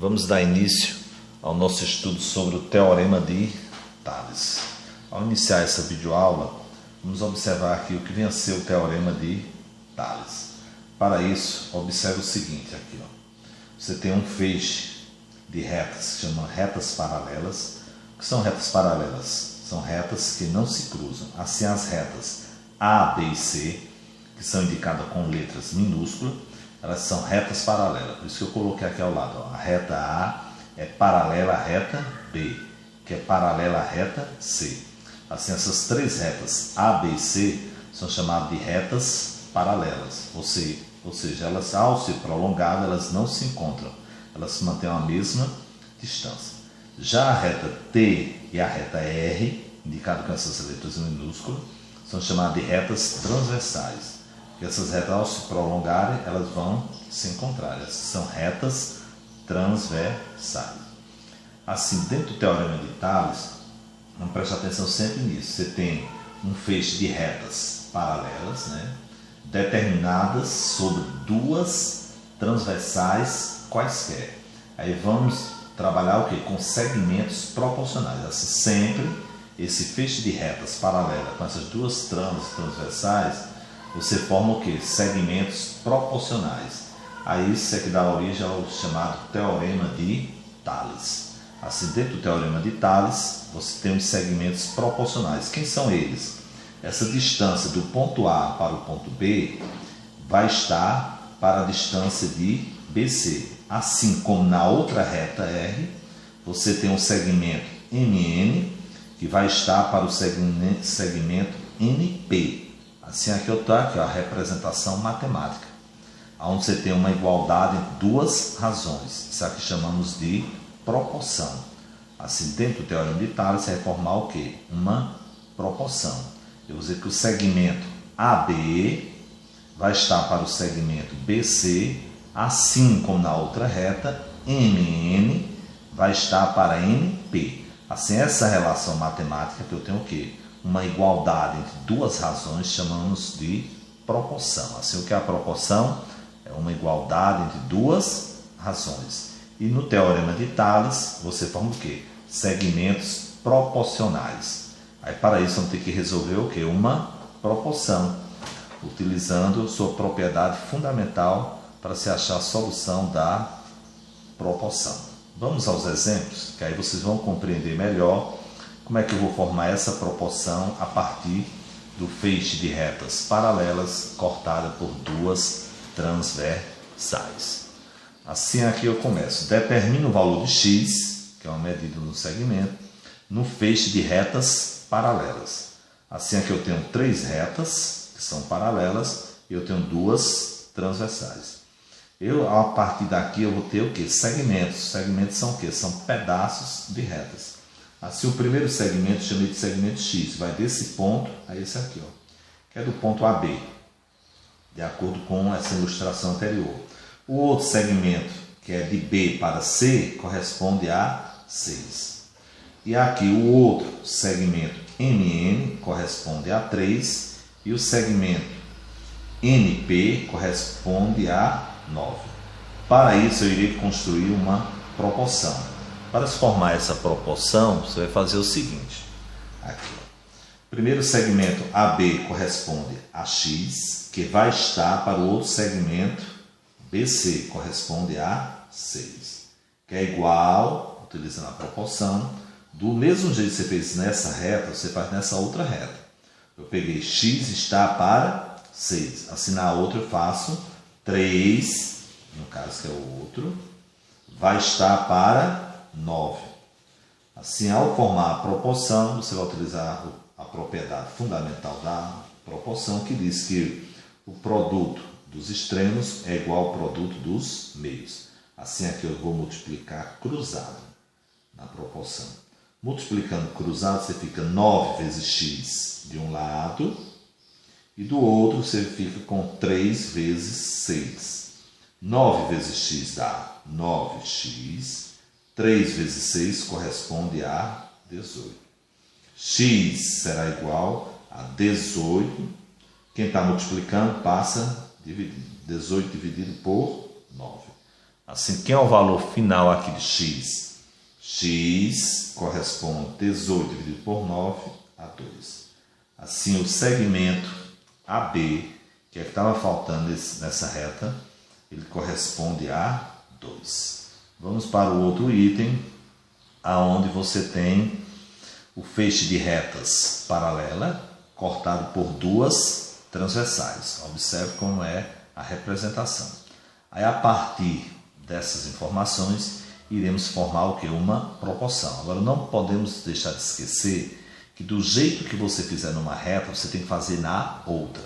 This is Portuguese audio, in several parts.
Vamos dar início ao nosso estudo sobre o Teorema de Tales. Ao iniciar essa videoaula, vamos observar aqui o que vem a ser o Teorema de Tales. Para isso, observe o seguinte aqui, ó. Você tem um feixe de retas, que chama retas paralelas. O que são retas paralelas? São retas que não se cruzam. Assim, as retas A, B e C, que são indicadas com letras minúsculas, elas são retas paralelas. Por isso que eu coloquei aqui ao lado, ó. A reta A é paralela à reta B, que é paralela à reta C. Assim, essas três retas A, B e C são chamadas de retas paralelas. Ou seja, elas, ao se prolongar, elas não se encontram. Elas se mantêm a mesma distância. Já a reta T e a reta R, indicado com essas letras minúsculas, são chamadas de retas transversais. Porque essas retas, ao se prolongarem, elas vão se encontrar. Essas são retas transversais. Assim, dentro do Teorema de Tales, vamos prestar atenção sempre nisso. Você tem um feixe de retas paralelas, determinadas sobre duas transversais quaisquer. Aí vamos trabalhar o quê? Com segmentos proporcionais. Assim, sempre esse feixe de retas paralelas com essas duas transversais, você forma o quê? Segmentos proporcionais. Aí isso é que dá origem ao chamado Teorema de Tales. Assim, dentro do Teorema de Tales, você tem os segmentos proporcionais. Quem são eles? Essa distância do ponto A para o ponto B vai estar para a distância de BC. Assim como na outra reta R, você tem um segmento MN que vai estar para o segmento NP. Assim, aqui eu estou aqui, a representação matemática, onde você tem uma igualdade entre duas razões. Isso aqui chamamos de proporção. Assim, dentro do Teorema de Tales, você vai formar o quê? Uma proporção. Eu vou dizer que o segmento AB vai estar para o segmento BC, assim como na outra reta, MN vai estar para NP. Assim, essa relação matemática que eu tenho o quê? Uma igualdade entre duas razões, chamamos de proporção. Assim, o que é a proporção? É uma igualdade entre duas razões. E no Teorema de Tales, você forma o quê? Segmentos proporcionais. Aí, para isso, vamos ter que resolver o quê? Uma proporção, utilizando sua propriedade fundamental para se achar a solução da proporção. Vamos aos exemplos, que aí vocês vão compreender melhor como é que eu vou formar essa proporção a partir do feixe de retas paralelas cortada por duas transversais. Assim, aqui eu começo. Determino o valor de x, que é uma medida no segmento, no feixe de retas paralelas. Assim, aqui eu tenho três retas, que são paralelas, e eu tenho duas transversais. A partir daqui, eu vou ter o quê? Segmentos. Segmentos são o quê? São pedaços de retas. Assim, o primeiro segmento, chamei de segmento X, vai desse ponto a esse aqui, ó, que é do ponto AB, de acordo com essa ilustração anterior. O outro segmento, que é de B para C, corresponde a 6. E aqui o outro segmento MN corresponde a 3 e o segmento NP corresponde a 9. Para isso, eu irei construir uma proporção. Para se formar essa proporção, você vai fazer o seguinte. Aqui, primeiro segmento AB corresponde a X, que vai estar para o outro segmento BC, corresponde a 6. Que é igual, utilizando a proporção, do mesmo jeito que você fez nessa reta, você faz nessa outra reta. Eu peguei X está para 6. Assim, na outra eu faço 3, no caso que é o outro, vai estar para 9. Assim, ao formar a proporção, você vai utilizar a propriedade fundamental da proporção, que diz que o produto dos extremos é igual ao produto dos meios. Assim, aqui eu vou multiplicar cruzado na proporção. Multiplicando cruzado, você fica 9 vezes x de um lado, e do outro você fica com 3 vezes 6. 9 vezes x dá 9x. 3 vezes 6 corresponde a 18. X será igual a 18. Quem está multiplicando passa dividindo. 18 dividido por 9. Assim, quem é o valor final aqui de x? X corresponde a 18 dividido por 9 a 2. Assim, o segmento AB, que é que estava faltando nessa reta, ele corresponde a 2. Vamos para o outro item, aonde você tem o feixe de retas paralela, cortado por duas transversais. Observe como é a representação. Aí, a partir dessas informações, iremos formar o que? Uma proporção. Agora, não podemos deixar de esquecer que do jeito que você fizer numa reta, você tem que fazer na outra.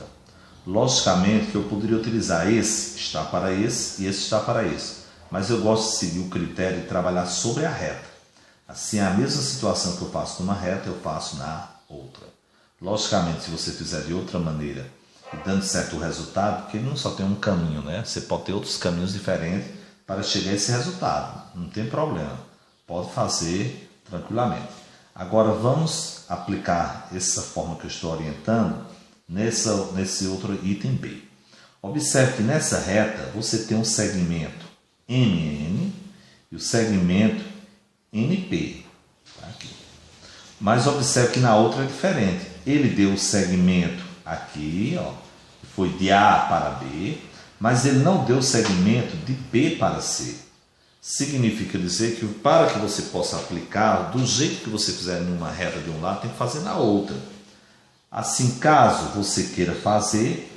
Logicamente que eu poderia utilizar esse está para esse e esse está para esse, mas eu gosto de seguir o critério de trabalhar sobre a reta. Assim, a mesma situação que eu faço numa reta, eu faço na outra. Logicamente, se você fizer de outra maneira e dando certo resultado, porque não só tem um caminho, né? Você pode ter outros caminhos diferentes para chegar a esse resultado. Não tem problema. Pode fazer tranquilamente. Agora, vamos aplicar essa forma que eu estou orientando nesse outro item B. Observe que nessa reta você tem um segmento MN e o segmento NP. Aqui. Mas observe que na outra é diferente. Ele deu o segmento aqui, ó, foi de A para B, mas ele não deu o segmento de B para C. Significa dizer que para que você possa aplicar, do jeito que você fizer numa reta de um lado, tem que fazer na outra. Assim, caso você queira fazer,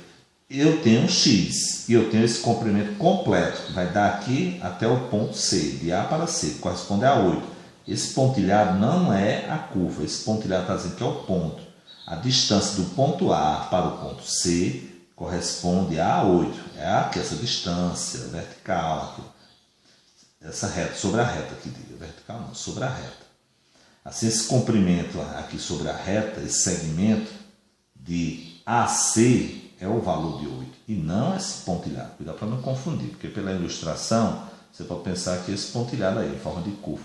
eu tenho um X e eu tenho esse comprimento completo, que vai dar aqui até o ponto C, de A para C, que corresponde a 8. Esse pontilhado não é a curva, esse pontilhado está dizendo que é o ponto. A distância do ponto A para o ponto C corresponde a 8. É aqui essa distância vertical, aqui. Essa reta, sobre a reta aqui, vertical não, sobre a reta. Assim, esse comprimento aqui sobre a reta, esse segmento de AC é o valor de 8 e não esse pontilhado. Cuidado para não confundir, porque pela ilustração você pode pensar que esse pontilhado aí, em forma de curva.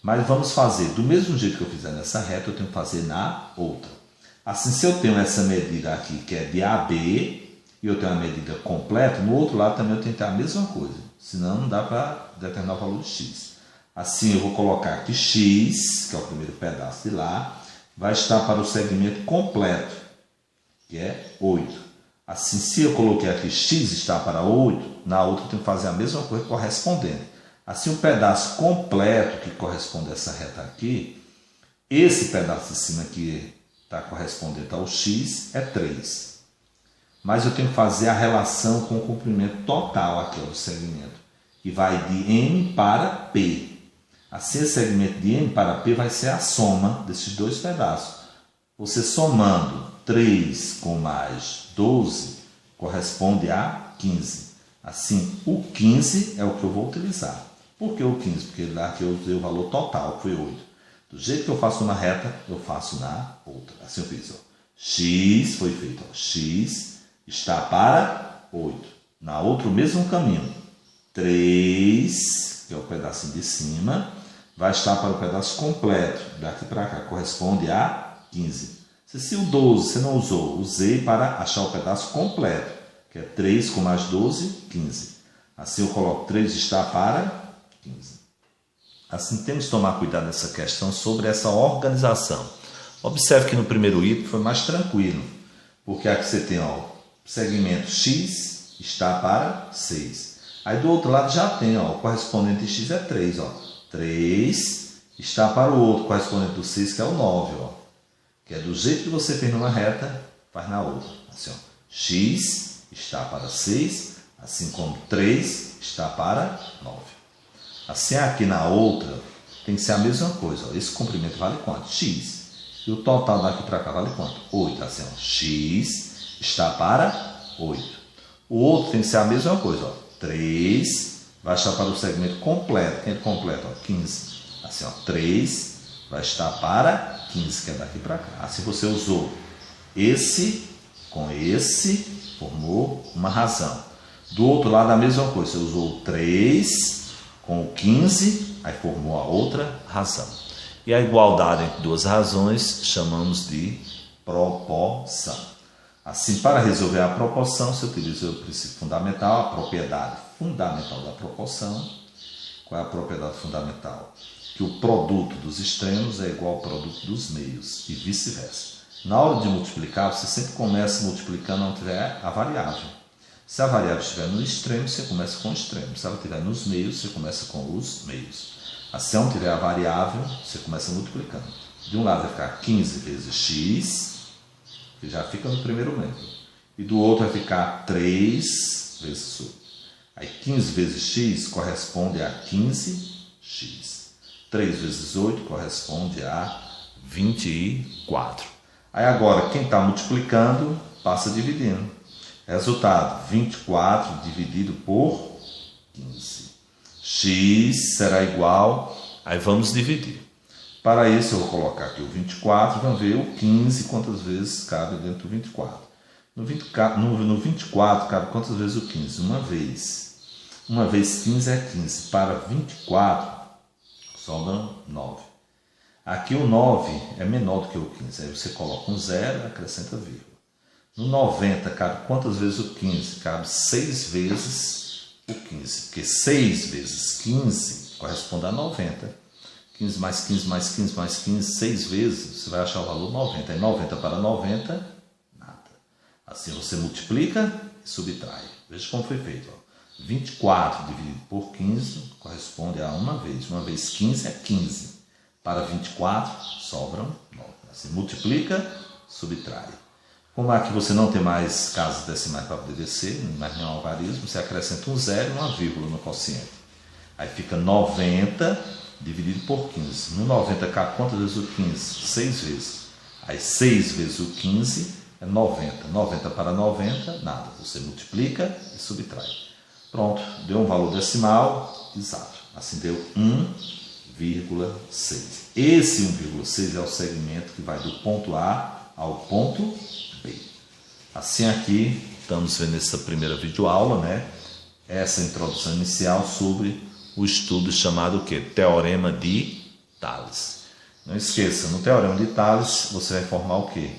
Mas vamos fazer do mesmo jeito que eu fizer nessa reta, eu tenho que fazer na outra. Assim, se eu tenho essa medida aqui que é de AB e eu tenho uma medida completa, no outro lado também eu tenho que ter a mesma coisa. Senão não dá para determinar o valor de x. Assim, eu vou colocar que x, que é o primeiro pedaço de lá, vai estar para o segmento completo, que é 8. Assim, se eu coloquei aqui x está para 8, na outra eu tenho que fazer a mesma coisa correspondente. Assim, o pedaço completo que corresponde a essa reta aqui, esse pedaço de cima que está correspondente ao x é 3. Mas eu tenho que fazer a relação com o comprimento total aqui do segmento, que vai de M para P. Assim, esse segmento de M para P vai ser a soma desses dois pedaços. Você somando 3 com mais 12 corresponde a 15. Assim, o 15 é o que eu vou utilizar. Por que o 15? Porque lá que eu usei o valor total, que foi 8. Do jeito que eu faço numa reta, eu faço na outra. Assim eu fiz. Ó. X foi feito. Ó. X está para 8. Na outra, o mesmo caminho. 3, que é o pedacinho de cima, vai estar para o pedaço completo. Daqui para cá, corresponde a 15. Se o 12 você não usou, usei para achar o pedaço completo, que é 3 com mais 12, 15. Assim eu coloco 3 está para 15. Assim, temos que tomar cuidado nessa questão sobre essa organização. Observe que no primeiro item foi mais tranquilo, porque aqui você tem ó, segmento X está para 6. Aí do outro lado já tem, ó, o correspondente de X é 3. Ó. 3 está para o outro, correspondente do 6 que é o 9. Ó. Que é do jeito que você fez numa reta, faz na outra. Assim, ó, X está para 6, assim como 3 está para 9. Assim aqui na outra tem que ser a mesma coisa. Ó. Esse comprimento vale quanto? X. E o total daqui para cá vale quanto? 8. Assim, ó, X está para 8. O outro tem que ser a mesma coisa. Ó. 3 vai estar para o segmento completo. Quem é completo? Ó, 15. Assim, ó, 3 vai estar para 15, que é daqui para cá. Assim você usou esse com esse, formou uma razão. Do outro lado a mesma coisa. Você usou 3 com o 15, aí formou a outra razão. E a igualdade entre duas razões chamamos de proporção. Assim, para resolver a proporção, você utiliza o princípio fundamental, a propriedade fundamental da proporção. Qual é a propriedade fundamental? Que o produto dos extremos é igual ao produto dos meios e vice-versa. Na hora de multiplicar, você sempre começa multiplicando onde tiver a variável. Se a variável estiver no extremo, você começa com o extremo. Se ela estiver nos meios, você começa com os meios. Se não tiver a variável, você começa multiplicando. De um lado vai ficar 15 vezes x, que já fica no primeiro membro. E do outro vai ficar 3 vezes 8. Aí 15 vezes x corresponde a 15x. 3 vezes 8 corresponde a 24. Aí agora, quem está multiplicando, passa dividindo. Resultado, 24 dividido por 15. X será igual, aí vamos dividir. Para isso eu vou colocar aqui o 24, vamos ver o 15 quantas vezes cabe dentro do 24. No 24 cabe quantas vezes o 15? Uma vez. Uma vez 15 é 15. Para 24, sobram 9. Aqui o 9 é menor do que o 15. Aí você coloca um 0 e acrescenta vírgula. No 90 cabe quantas vezes o 15? Cabe 6 vezes o 15. Porque 6 vezes 15 corresponde a 90. 15 mais 15 mais 15 mais 15, 6 vezes, você vai achar o valor 90. Aí 90 para 90, nada. Assim você multiplica e subtrai. Veja como foi feito. 24 dividido por 15 corresponde a uma vez. Uma vez 15 é 15. Para 24 sobram 9. Assim multiplica, subtrai. Como aqui você não tem mais casas decimais para poder descer, mais nenhum algarismo, você acrescenta um 0 e uma vírgula no quociente. Aí fica 90 dividido por 15. No 90 cabe quantas vezes o 15? 6 vezes. Aí 6 vezes o 15 é 90. 90 para 90, nada. Você multiplica e subtrai. Pronto, deu um valor decimal exato. Assim deu 1,6. Esse 1,6 é o segmento que vai do ponto A ao ponto B. Assim aqui, estamos vendo essa primeira videoaula, né? Essa introdução inicial sobre o estudo chamado o quê? Teorema de Tales. Não esqueça, no Teorema de Tales você vai formar o quê?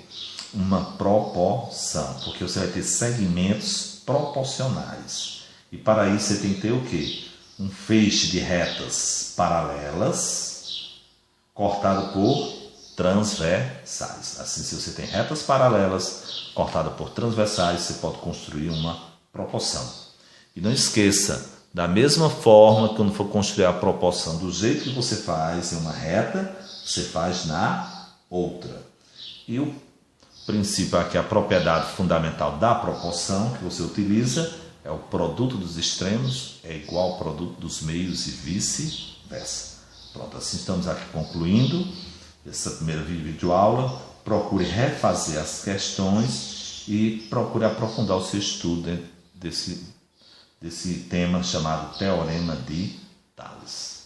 Uma proporção, porque você vai ter segmentos proporcionais. E para isso você tem que ter o quê? Um feixe de retas paralelas cortado por transversais. Assim, se você tem retas paralelas cortadas por transversais, você pode construir uma proporção. E não esqueça, da mesma forma, quando for construir a proporção do jeito que você faz em uma reta, você faz na outra. E o princípio aqui, a propriedade fundamental da proporção que você utiliza é o produto dos extremos é igual ao produto dos meios e vice-versa. Pronto, assim estamos aqui concluindo essa primeira videoaula. Procure refazer as questões e procure aprofundar o seu estudo desse tema chamado Teorema de Tales.